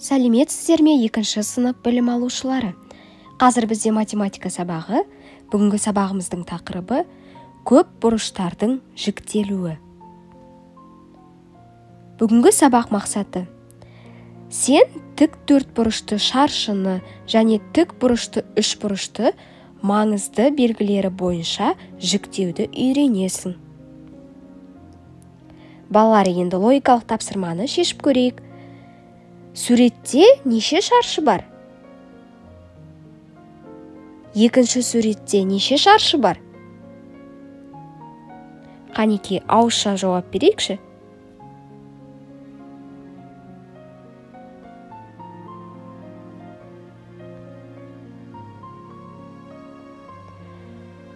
Сәлеметсіздер ме, екінші сынып білім алушылары? Қазір бізде математика сабағы. Бүгінгі сабағымыздың тақырыбы көп бұрыштардың жіктелуі. Бүгінгі сабақ мақсаты: сен тік төрт бұрышты шаршыны және тік бұрышты үш бұрышты маңызды белгілері бойынша жіктеуді үйренесің. Балалар, енді логикалық тапсырманы шешіп көрейік. Суретте неше шаршы бар? Екінші суретте неше шаршы бар? Қанекей, ауызша жауап берейікші.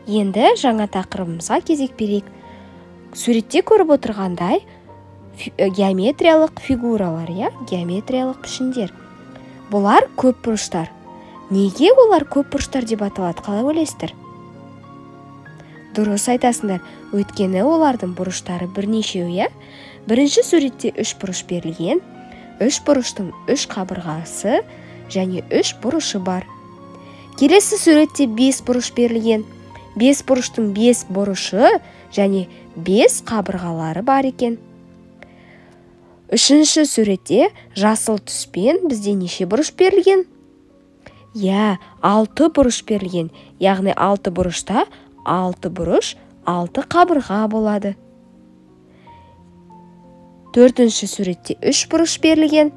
Енді жаңа тақырыбымызға кезек берейік. Суретте көріп отырғандай геометриялық фигуралар, геометриялық пішіндер. Бұлар көп бұрыштар. Неге олар көп бұрыштар деп аталады, қалай ойлайсыздар? Дұрыс айтасыңдар, өйткені олардың бұрыштары бірнешеу, Бірінші суретте үш бұрыш берілген, үш бұрыштың үш қабырғасы және үш бұрышы бар. Келесі суретте бес бұрыш берілген, бес бұрыштың бес бұрышы және бес қабырғалары бар екен. Үшінші суретте жасыл түспен бізде неше бұрыш берілген? Алты бұрыш берілген. Яғни алты бұрышта алты бұрыш, алты қабырға болады. Төртінші суретте үш бұрыш берілген.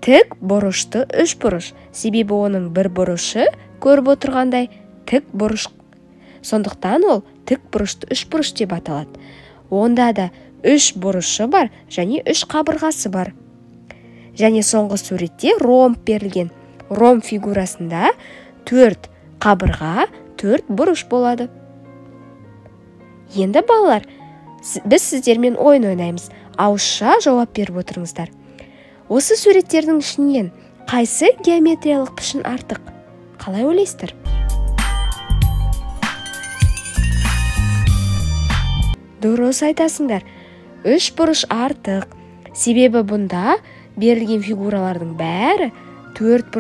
Тік бұрышты үш бұрыш. Себебі оның бір бұрышы көріп отырғандай тік бұрыш. Сондықтан ол тік бұрышты үш бұрыш деп аталады. Онда да үш бұрышы бар және үш қабырғасы бар. Және соңғы суретте ромб берілген. Ромб фигурасында төрт қабырға, төрт бұрыш болады. Енді балалар, біз сіздермен ойын ойнаймыз. Ауызша жауап беріп отырыңыздар. Осы суреттердің ішінен қайсы геометриялық пішін артық? Қалай ойлайсыздар? Дұрыс айтасыңдар. Үш бұрыш артық. Себебі бұнда берілген фигуралардың бәрі төрт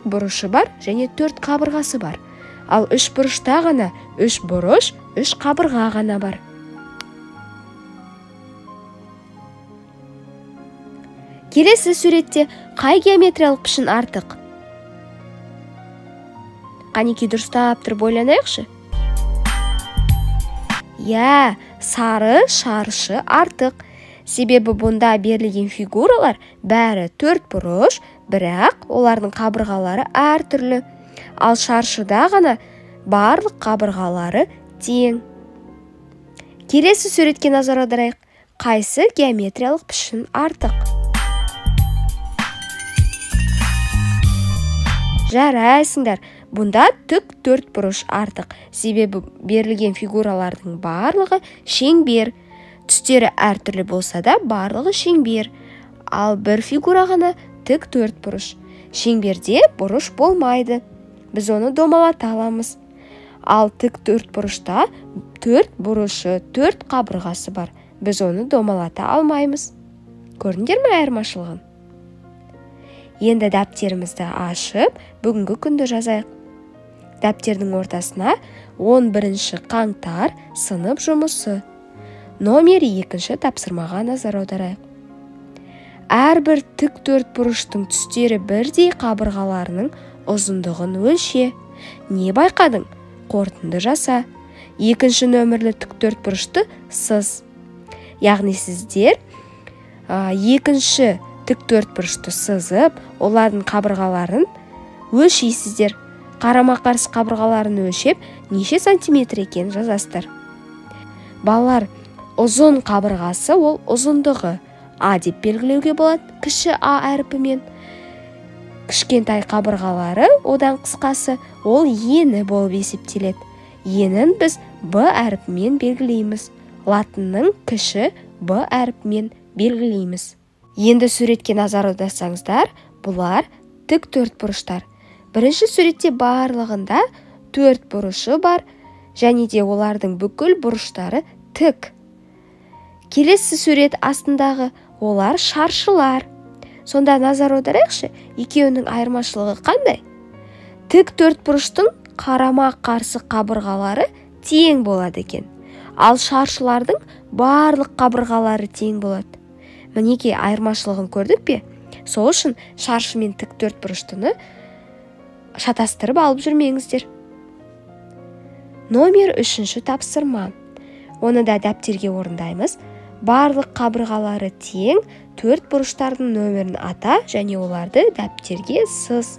бұрышы бар және төрт қабырғасы бар. Ал үш бұрышта ғана үш бұрыш, үш қабырға ғана бар. Келесі суретте қай геометриялық пішін артық? Қанекей, дұрыстап тұрып ойланайықшы. Сары шаршы артық. Себебі бұнда берілген фигуралар бәрі төрт бұрыш, бірақ олардың қабырғалары әртүрлі. Ал шаршыда ғана барлық қабырғалары тең. Келесі суретке назар аударайық. Қайсы геометриялық пішін артық? Жарайсыңдар. Бұнда тік төрт бұрыш артық. Себебі берілген фигуралардың барлығы шеңбер. Түстері әртүрлі болса да барлығы шеңбер. Ал бір фигура ғана тік төрт бұрыш. Шеңберде бұрыш болмайды. Біз оны домалата аламыз. Ал тік төрт бұрышта төрт бұрышы, төрт қабырғасы бар. Біз оны домалата алмаймыз. Көрдіңдер ме айырмашылығын? Енді дәптерімізді ашып, бүгінгі күнді жазайық. Дәптердің ортасына 11 қаңтар сынып жұмысы. Номер 2 тапсырмаға назар аударайық. Әрбір тік төрт бұрыштың түстері бірдей қабырғаларының ұзындығын өлше. Не байқадың? Қорытынды жаса. Екінші нөмірлі тік төрт бұрышты сыз. Яғни сіздер екінші тік төрт бұрышты сызып, олардың қабырғаларын өлшейсіздер. Қарама-қарсы қабырғаларын өлшеп, неше сантиметр екен жазасыздар. Балалар, ұзын қабырғасы ол ұзындығы А деп белгілеуге болады, кіші А әріпімен. Кішкентай қабырғалары одан қысқасы ол ені болып есептеледі. Енін біз Б әріпімен белгілейміз. Латынның кіші Б әріпімен белгілейміз. Енді суретке назар аударсаңыздар, бұлар тік төрт бұрыштар. Бірінші суретте барлығында төрт бұрышы бар, және де олардың бүкіл бұрыштары тік. Келесі сурет астындағы олар шаршылар. Сонда назар аударайықшы, екеуінің айырмашылығы қандай? Тік төртбұрыштың қарама-қарсы қабырғалары тең болады екен. Ал шаршылардың барлық қабырғалары тең болады. Мінекей айырмашылығын көрдік пе? Сол үшін шаршы мен тік төртбұрыштыны шатастырып алып жүрмеңіздер. Номер 3 тапсырма. Оны да дәптерге орындаймыз. Барлық қабырғалары тең төртбұрыштардың нөмірін ата және оларды дәптерге сыз.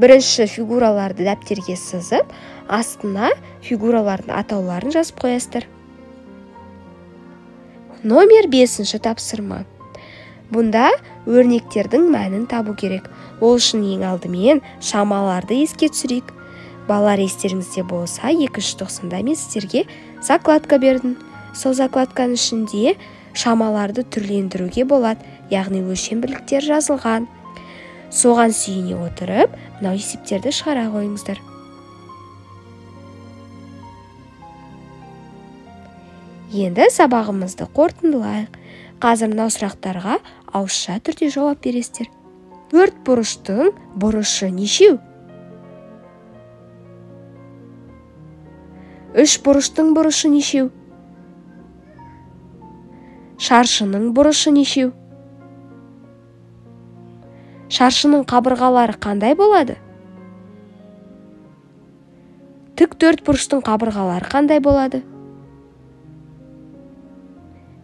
Бірінші фигураларды дәптерге сызып, астына фигуралардың атауларын жазып қоясыздар. Номер 5 тапсырма. Бұнда өрнектердің мәнін табу керек. Ол үшін ең алдымен шамаларды еске түсірейік. Балалар, естеріңізде болса, 290-да мен сіздерге закладка бердім. Сол закладканың ішінде шамаларды түрлендіруге болады, яғни өлшем бірліктер жазылған. Соған сүйене отырып, мынау есептерді шығара қойыңыздар. Енді сабағымызды қорытындылайық. Қазір мынау сұрақтарға ауызша түрде жауап бересіздер. Төртбұрыштың бұрышы нешеу? Үшбұрыштың бұрышы нешеу? Шаршының бұрышы нешеу? Шаршының қабырғалары қандай болады? Тік төртбұрыштың қабырғалары қандай болады?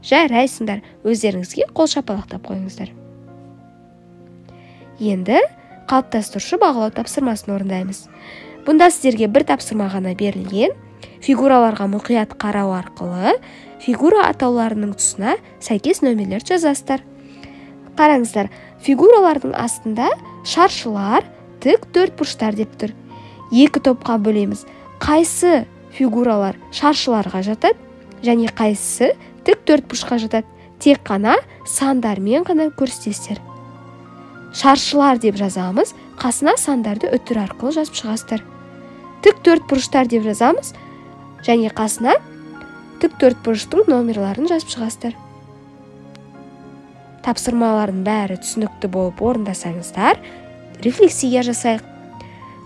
Жарайсыңдар, өздеріңізге қол шапалақтап қойыңыздар. Енді қалыптастырушы бағалау тапсырмасын орындаймыз. Бұнда сіздерге бір тапсырма ғана берілген. Фигураларға мұқият қарау арқылы фигура атауларының тұсына сәйкес нөмірлерді жазасыздар. Қараңыздар, фигуралардың астында шаршылар, тік төртбұрыштар деп тұр. Екі топқа бөлеміз. Қайсы фигуралар шаршыларға жатады және қайсысы тік төртбұрышқа жатады? Тек қана сандармен ғана көрсетесіздер. Шаршылар деп жазамыз, қасына сандарды үтір арқылы жазып шығасыздар. Тік төртбұрыштар деп жазамыз және қасына тік төртбұрыштың номерларын жазып шығасыздар. Тапсырмалардың бәрі түсінікті болып орындасаңыздар, рефлексия жасайық.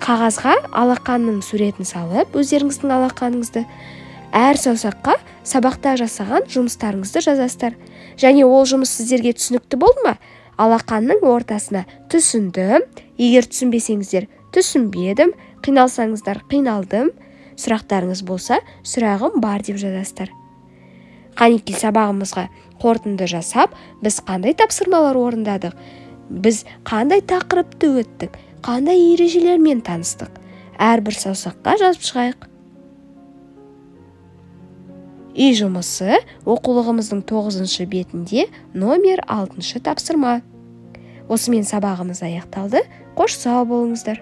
Қағазға алақанның суретін салып, өздеріңіздің алақаныңызды, әр саусаққа сабақта жасаған жұмыстарыңызды жазасыздар. Және ол жұмыс сіздерге түсінікті болды ма? Алақанның ортасына түсіндім, егер түсінбесеңіздер түсінбедім, қиналсаңыздар қиналдым, сұрақтарыңыз болса сұрағым бар деп жазасыздар. Қанекей, сабағымызға қорытынды жасап, біз қандай тапсырмалар орындадық, біз қандай тақырыпты өттік, қандай ережелермен таныстық, әрбір саусаққа жазып шығайық. Үй жұмысы оқулығымыздың 9 бетінде номер 6 тапсырма. Осымен сабағымыз аяқталды. Қош сау болыңыздар.